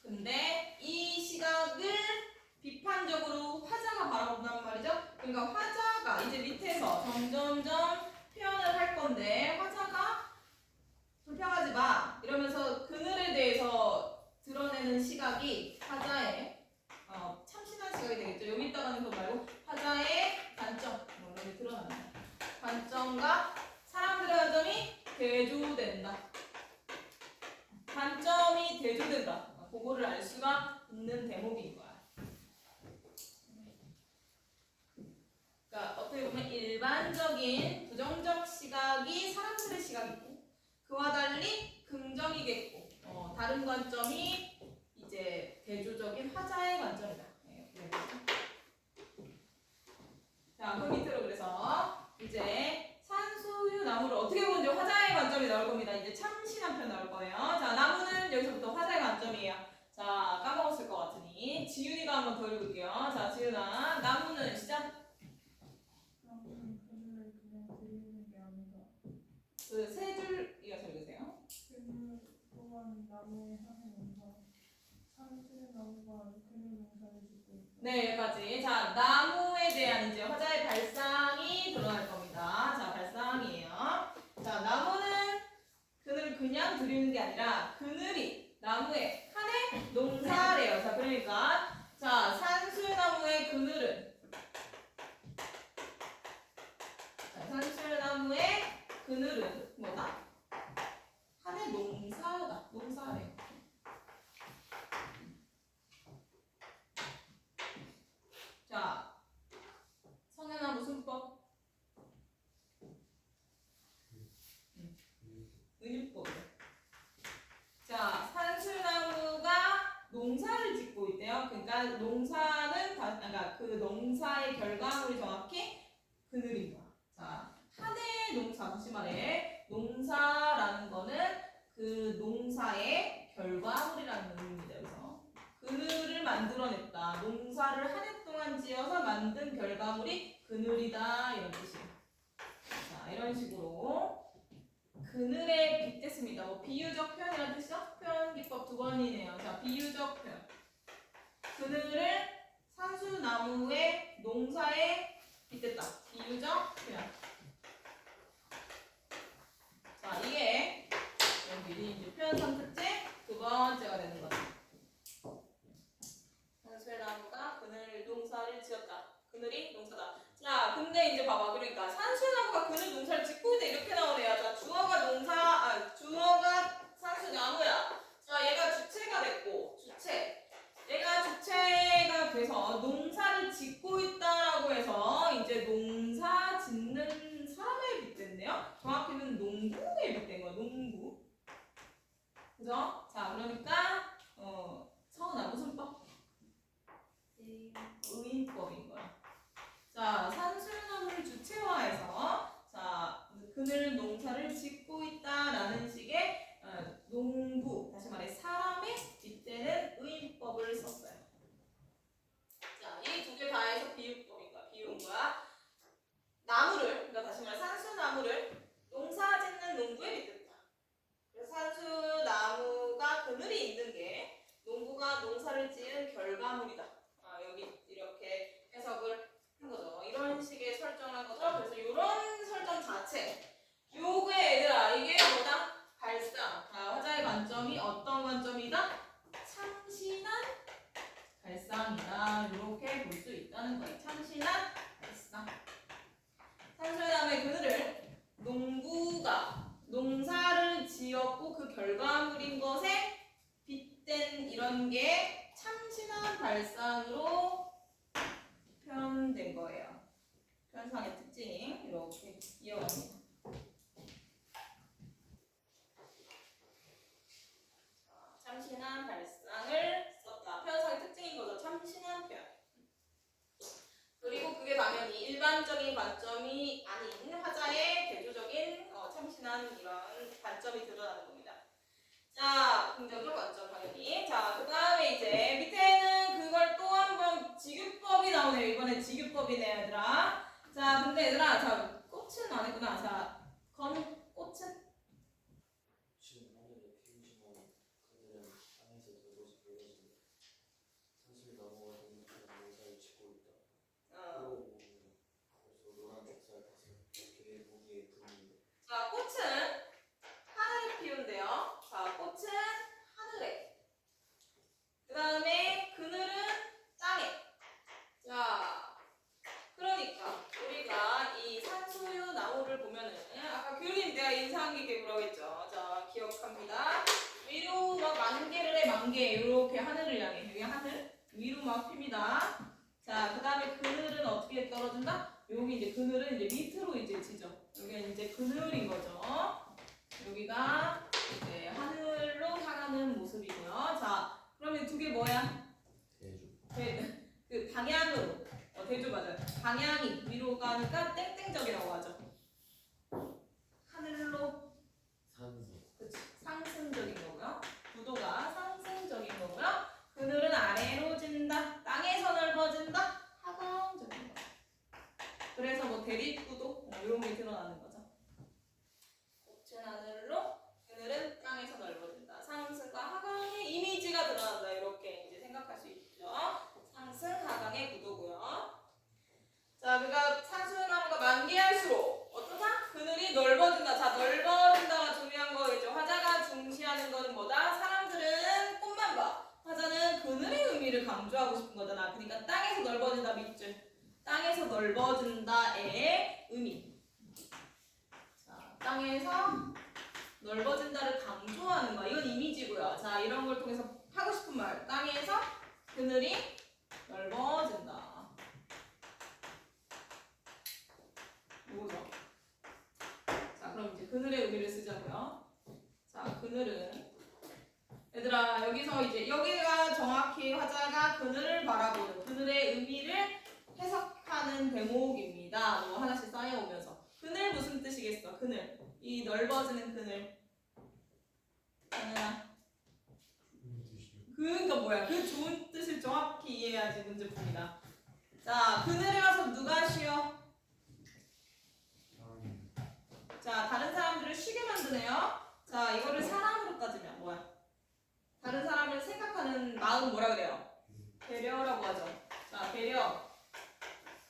근데 이 시각을 비판적으로 화자가 바라본단 말이죠. 그러니까 화자가 이제 밑에서 점점점 표현을 할 건데 화자가 불평하지 마 이러면서 그늘에 대해서 드러내는 시각이 화자의 참신한 시각이 되겠죠. 여기 있다가는 그거 말고 화자의 관점 이렇게 드러난다. 관점과 사람들의 관점이 대조된다. 관점이 대조된다. 그거를 알 수가 있는 대목인 거야. 그러니까 어떻게 보면 일반적인 부정적 시각이 사람들의 시각이고 그와 달리 긍정이겠고 다른 관점이 이제 대조적인 화자의 관점이다. 자, 그 밑으로 그래서 이제 산수유 나무를 어떻게 보면 이제 화자의 관점이 나올 겁니다. 이제 참신한 편 나올 거예요. 자, 나무는 여기서부터 화자의 관점이에요. 자, 까먹었을 것 같으니 지윤이가 한번 더 읽을게요. 자, 지윤아, 나무는 시작. 나무는 그늘을 그냥 들이는 게 아니다. 그 세 줄 이어서 읽으세요. 그늘 또한 나무의 하는 농사. 산수유나무가 그늘 농사를 짓고 있다. 네, 여기까지. 자, 나무에 대한 이제 화자의 발상이 드러날 겁니다. 자, 발상이에요. 자, 나무는 그늘을 그냥 들이는 게 아니라 그늘이 나무의 한 해 농사래요. 자, 그러니까 자, 산수유나무의 그늘은 산수유나무의 그늘은 뭐다? 한 해 농사다. 농사래요. 자, 성현아 무슨 법? 의율법. 자, 산수나무가 농사를 짓고 있대요. 그러니까 농사는 그러니까 그 농사의 결과물이 정확히 그늘인 거야. 자, 한 해의 농사 다시 말해 농사라는 거는 그 농사의 결과물이라는 의미입니다. 그래서 그늘을 만들어냈다. 농사를 한 해 동안 지어서 만든 결과물이 그늘이다 이런 뜻이에요. 자, 이런 식으로 그늘에 빗댔습니다. 뭐 비유적 표현이라는 뜻이죠? 표현 기법 두 번이네요. 자, 비유적 표현. 그늘을 산수나무의 농사에 빗댔다. 비유적 표현. 자, 이게 여기 이제 표현 3특제 두 번째가 되는 거죠. 산수나무가 그늘 농사를 지었다. 그늘이 농사다. 자, 근데 이제 봐봐. 그러니까 산수나무가 그늘 농사를 짓고 있다 이렇게 나오네요. 자, 주어가 산수나무야. 자, 얘가 주체가 됐고 얘가 주체가 돼서 농사를 짓고 있다라고 해서 이제 농사 짓는 사람에 빗댔네요. 정확히는 농부에 빗댄 거야. 농부. 그죠? 자, 그러니까 성은아 무슨 법? 의인법인 거야. 자, 산수유나무를 주체화해서 자, 그늘 농사를 짓고 있다라는 식의 농부, 다시 말해 사람의 빗대는 의인법을 썼어요. 자, 결과물이다. 여기 이렇게 해석을 한 거죠. 이런 식의 설정을 한 거죠. 그래서 이런 설정 자체, 요게 얘들아 이게 뭐다? 발상. 화자의 관점이 어떤 관점이다? 참신한 발상이다. 이렇게 볼 수 있다는 거예요. 참신한 발상. 산수의 다음에 그들을 농부가 농사를 지었고 그 결과물인 것에 빗댄 이런 게 참신한 발상으로 표현된 거예요. 표현상의 특징 이렇게 이어갑니다. 참신한 발상을 썼다. 표현상의 특징인 거죠. 참신한 표현. 그리고 그게 당연히 일반적인 관점이 아닌 화자의 대조적인 참신한 이런 관점이 드러나는 겁니다. 자, 긍정적 관점 당연히. 자, 그 다음에 이제 밑에는 그걸 또 한번 지규법이 나오네요. 이번에 지규법이네요, 얘들아. 자, 근데 얘들아, 자, 꽃은 안 했구나. 자, 꽃은? 지금 하늘에 피우지만 그들은 땅에서 돌보지 못하지. 산수의 나무가 농부처럼 농사를 짓고 있다. 그러고 벌써 노란 족살 다섯 개의 무기에 금이. 자, 꽃은 하늘에 피운대요. 자, 꽃은 하늘에. 그 다음에 그늘은 땅에. 자, 그러니까 우리가 이 산수유 나무를 보면은 아까 교수님 내가 인상 깊게 뭐라고 했죠? 자, 기억합니다. 위로 막 만개를 해, 만개. 이렇게 하늘을 향해. 여기 하늘 위로 막 핍니다. 자, 그 다음에 그늘은 어떻게 떨어진다? 여기 이제 그늘은 이제 밑으로 이제 지죠. 여기가 이제 그늘인 거죠. 여기가 이제 하늘로 향하는 모습이고요. 자, 그러면 두 개 뭐야? 대조. 그 방향으로. 대조 맞아요. 방향이 위로 가니까 땡땡적이라고 하죠. 하늘로 산소. 그치, 상승적인 거고요. 구도가 상승적인 거고요. 그늘은 아래로 진다. 땅에서 넓어진다. 하강적인 거. 그래서 뭐 대립구도 이런 게 드러나는 거죠. 꽃은 하늘로, 그늘은 땅에서 넓어진다. 상승과 하강의 이미지가 드러난다. 이렇게 이제 생각할 수 있죠. 상승, 하강의 구도고요. 자, 그러니까 산수유나무가 만개할수록 어떠다? 그늘이 넓어진다. 자, 넓어진다가 중요한 거겠죠. 화자가 중시하는 거는 뭐다? 사람들은 꽃만 봐. 화자는 그늘의 의미를 강조하고 싶은 거잖아. 그러니까 땅에서 넓어진다 밑줄. 땅에서 넓어진다의 의미. 자, 땅에서 넓어진다를 강조하는 거. 이건 이미지고요. 자, 이런 걸 통해서 하고 싶은 말. 땅에서 그늘이 넓어진다. 뭐죠? 자, 그럼 이제 그늘의 의미를 쓰자고요. 자, 그늘은 얘들아 여기서 이제 여기가 정확히 화자가 그늘을 바라보는 그늘의 의미를 해석하는 대목입니다. 뭐 하나씩 쌓여오면서 그늘 무슨 뜻이겠어? 그늘 이 넓어지는 그늘. 하나. 그러니까 뭐야? 그 좋은 뜻을 정확히 이해해야지 문제 풉니다. 자, 그늘에 가서 누가 쉬어? 자, 다른 사람들을 쉬게 만드네요. 자, 이거를 사람으로 따지면 뭐야? 다른 사람을 생각하는 마음 뭐라 그래요? 배려라고 하죠. 자, 배려.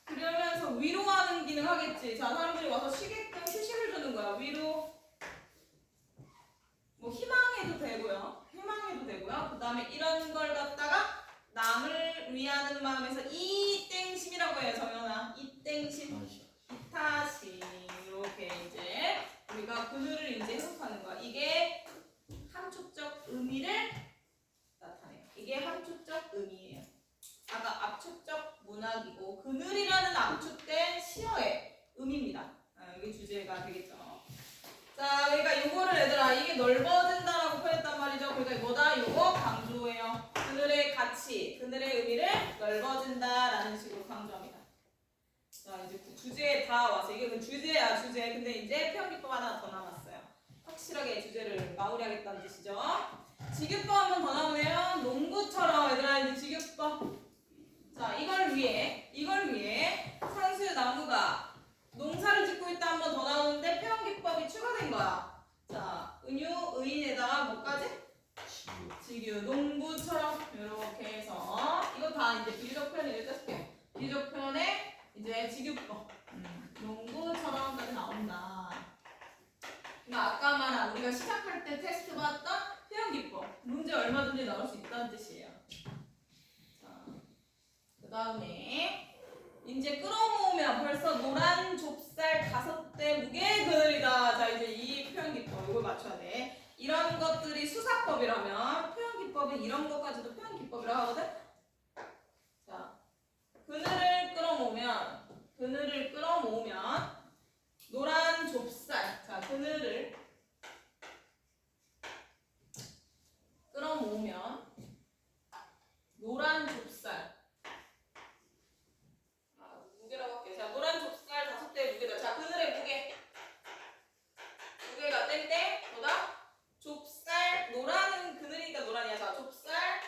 그러면서 위로하는 기능 하겠지. 자, 사람들이 와서 쉬게끔 휴식을 주는 거야. 위로. 뭐 희망해도 되고요. 희망해도 되고요. 그 다음에 이런 걸 갖다가 남을 위하는 마음에서 이땡심이라고 해요. 정연아. 이땡심. 이타심. 이렇게 이제 우리가 그늘을 이제 해석하는 거야. 이게 함축적 의미를 나타내요. 이게 함축적 의미예요. 아까 압축적 문학이고 그늘이라는 압축된 시어의 의미입니다. 여기 주제가 되겠죠. 자, 그러니까 요거를 얘들아 이게 넓어진다라고 표현했단 말이죠. 그러니까 뭐다? 요거 강조해요. 그늘의 가치, 그늘의 의미를 넓어진다라는 식으로 강조합니다. 자, 이제 그 주제에 다 와서 이게 그 주제야 주제. 근데 이제 표현기법 하나 더 남았어요. 확실하게 주제를 마무리하겠다는 뜻이죠. 직유법 한 번 더 나오네요. 농구처럼 얘들아 이제 직유법. 자, 이걸 위해 산수유 나무가 농사를 짓고 있다 한 번 더 나오는데 표현기법이 추가된 거야. 자, 은유, 의인에다가 뭐까지? 직유, 농부처럼 이렇게 해서 이거 다 자, 이제 비교적 표현을 일단 쓸게요. 비교적 표현에 이제 직유법. 농구처럼까지 나온다. 그러니까 아까 말한 우리가 시작할 때 테스트 봤던 표현 기법. 문제 얼마든지 나올 수 있다는 뜻이에요. 자, 그 다음에 이제 끌어모으면 벌써 노란 좁쌀 5대 무게 그늘이다. 자, 이제 이 표현 기법 이걸 맞춰야 돼. 이런 것들이 수사법이라면 표현 기법은 이런 것까지도 표현 기법이라고 하거든. 자, 그늘을 끌어모으면 노란 좁쌀. 자, 그늘을 끌어모으면 노란 좁쌀. 무게라고 할게요. 자, 노란 좁쌀 5대 무게다. 자, 그늘의 무게가 땡땡 뭐다? 좁쌀. 노란은 그늘이니까 노란이야. 자, 좁쌀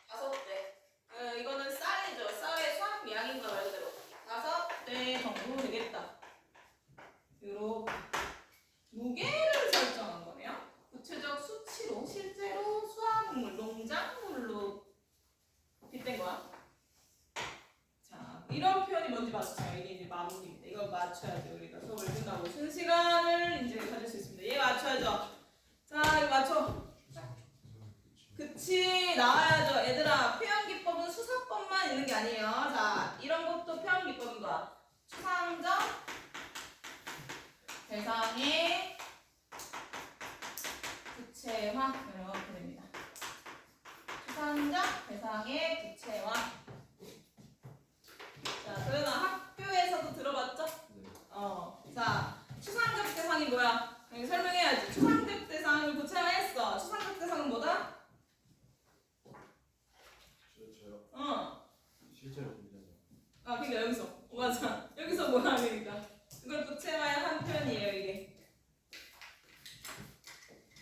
5대. 이거는 쌀이죠. 쌀의 수확량인가 말대로 5대 정도 되겠다. 요렇게 무게를 설정한 거네요. 구체적 수치로 실제로 수확물, 농작물로 빗댄 거야. 자, 이런 표현이 뭔지 맞춰요. 이게 이제 마무리입니다. 이거 맞춰야죠. 우리가 수업을 끝나고 쉬는 시간을 이제 가질 수 있습니다. 얘 맞춰야죠. 자, 이거 맞춰. 그치, 나와야죠. 얘들아, 표현 기법은 수사법만 있는 게 아니에요. 자, 이런 것도 표현 기법인 거야. 추상적 대상의 구체화 이렇게 됩니다. 추상적 대상의 구체화. 자, 그러나 학교에서도 들어봤죠? 자, 추상적 대상이 뭐야? 여기 설명해야지. 추상적 대상을 구체화했어. 추상적 대상은 뭐다? 저요? 실제로 보잖아요. 그러니까 여기서 맞아. 여기서 뭐야 그러니까 이걸 구체화한 표현이에요 이게.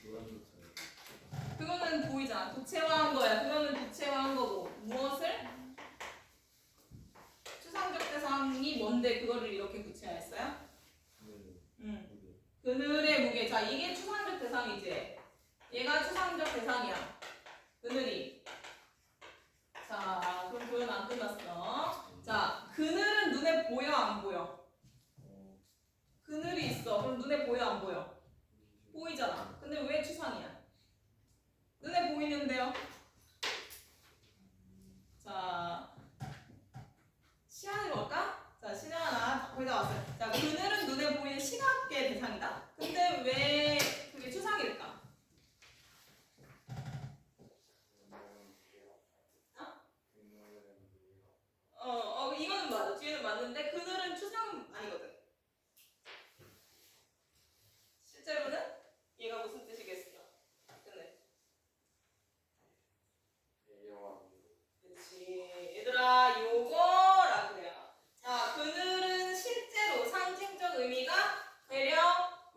노란 좁쌀. 그거는 보이잖아. 구체화한 거야. 그거는 구체화한 거고. 무엇을? 추상적 대상이 뭔데 그거를 이렇게 구체화했어요? 무게. 그늘의 무게. 자, 이게 추상적 대상이지. 얘가 추상적 대상이야. 그늘이. 자, 그럼 표현 안 끝났어. 자, 그늘은 눈에 보여 안 보여? 그늘이 있어. 그럼 눈에 보여 안 보여? 보이잖아. 근데 왜 추상이야? 눈에 보이는데요. 자, 시안으로 갈까? 자, 시안아 거의 다 왔어요. 자, 그늘은 눈에 보이는 시각의 대상이다. 근데 왜 그게 추상일까? 이거는 맞아. 뒤에는 맞는데 그늘은 추상 아니거든. 실제로는 얘가 무슨 뜻이겠어? 그늘. 그렇지. 얘들아, 요거라 그래요. 자, 그늘은 실제로 상징적 의미가 대령,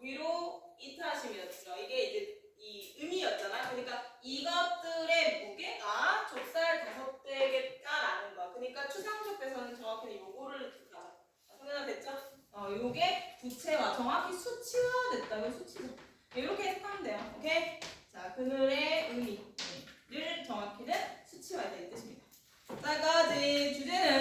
위로, 이타심이었죠. 이게 이제 이 의미였잖아. 그러니까 이것들의 무게가 좁쌀 5대겠다라는 거야. 그러니까 추상적 대상은 정확히 요거를 가자. 성현아 됐죠? 요게 구체화, 정확히 수치화됐다고 수치죠. 이렇게 해석하면 돼요. 오케이? 자, 그늘의 의미를 정확히는 수치화했다 이 뜻입니다. 자, 여기까지 주제는